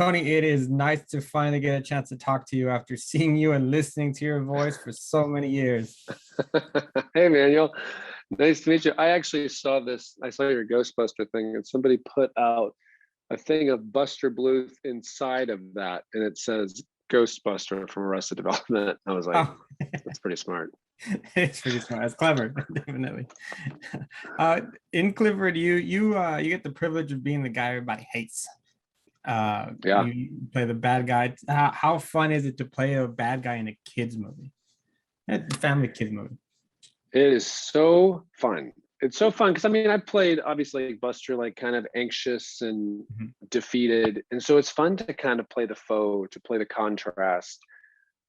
Tony, it is nice to finally get a chance to talk to you after seeing you and listening to your voice for so many years. Hey, Emmanuel. Nice to meet you. I actually saw this. I saw your Ghostbuster thing, and somebody put out a thing of Buster Bluth inside of that, and it says Ghostbuster from Arrested Development. I was like, Oh, that's pretty smart. it's pretty smart. It's clever, definitely. In Clifford, you get the privilege of being the guy everybody hates. Yeah, You play the bad guy. How fun is it to play a bad guy in a kids movie? A family kids movie. it is so fun. It's so fun because I mean, I played obviously like Buster, like kind of anxious and Mhm. defeated, and so it's fun to kind of play the foe, to play the contrast.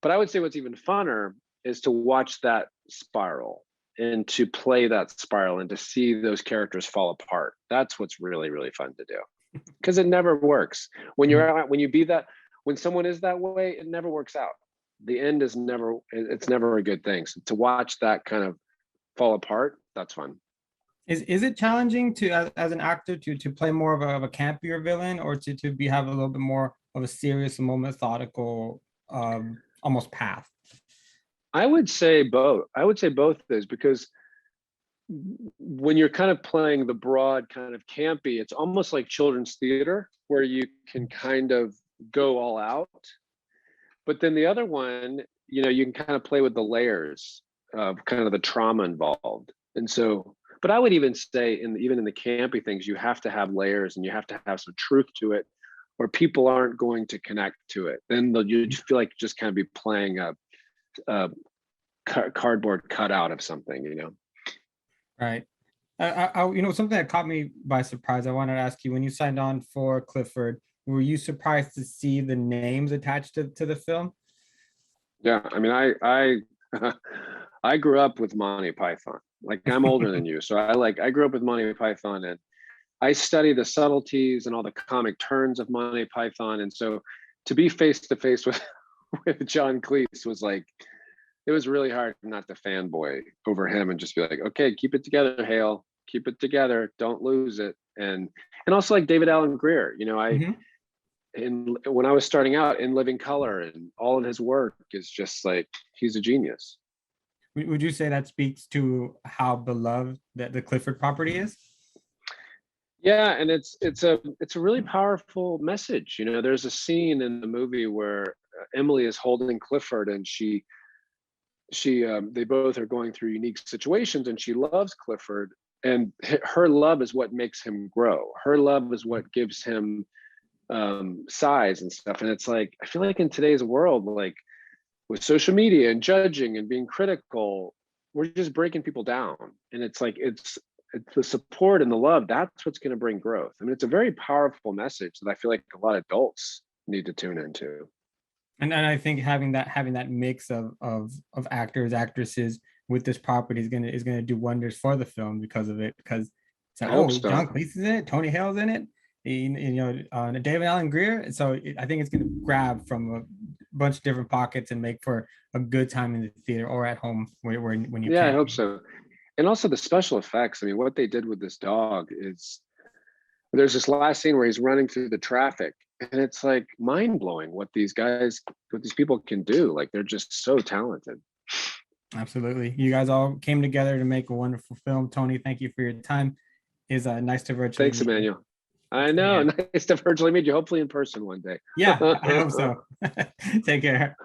But I would say what's even funner is to watch that spiral and to play that spiral and to see those characters fall apart. That's what's really, really fun to do because it never works. When Mhm. when you be that, when someone is that way, it never works out. The end is never, it's never a good thing. So to watch that kind of fall apart, that's fun. Is it challenging to as an actor to play more of a campier villain or to be have a little bit more of a serious and more methodical almost path? I would say both. I would say both of those because when you're kind of playing the broad kind of campy, it's almost like children's theater where you can kind of go all out. But then the other one, you know, you can kind of play with the layers of kind of the trauma involved. And so, but I would even say even in the campy things, you have to have layers and you have to have some truth to it or people aren't going to connect to it. Then you feel like just kind of be playing a cardboard cutout of something, you know? Right. Something that caught me by surprise. I wanted to ask you when you signed on for Clifford, were you surprised to see the names attached to the film? Yeah, I mean, I grew up with Monty Python. Like I'm older than you, so I grew up with Monty Python, and I study the subtleties and all the comic turns of Monty Python. And so to be face to face with with John Cleese was like it was really hard not to fanboy over him and just be like, okay, keep it together, Hale, keep it together, don't lose it. And also like David Allen Greer, you know, Mhm. when I was starting out in Living Color and all of his work is just like he's a genius. Would you say that speaks to how beloved that the Clifford property is? Yeah, and it's a really powerful message. You know, there's a scene in the movie where Emily is holding Clifford and they both are going through unique situations and she loves Clifford and her love is what makes him grow. Her love is what gives him size and stuff. And it's like I feel like in today's world, like with social media and judging and being critical, we're just breaking people down. And it's like it's the support and the love that's what's going to bring growth. I mean, it's a very powerful message that I feel like a lot of adults need to tune into. And I think having that mix of actors, actresses with this property is gonna do wonders for the film because of it. Because it's like, I hope oh, so. John Cleese is in it, Tony Hale's in it, David Allen Greer. So I think it's gonna grab from a bunch of different pockets and make for a good time in the theater or at home when you Yeah, I can. hope so. And also the special effects. I mean, what they did with this dog is there's this last scene where he's running through the traffic and it's like mind blowing what these people can do. Like they're just so talented. Absolutely, you guys all came together to make a wonderful film. Tony, thank you for your time. It's nice to virtually Thanks, meet you. Emmanuel. I know. Yeah, Nice to virtually meet you, hopefully in person one day. yeah, I hope so. Take care.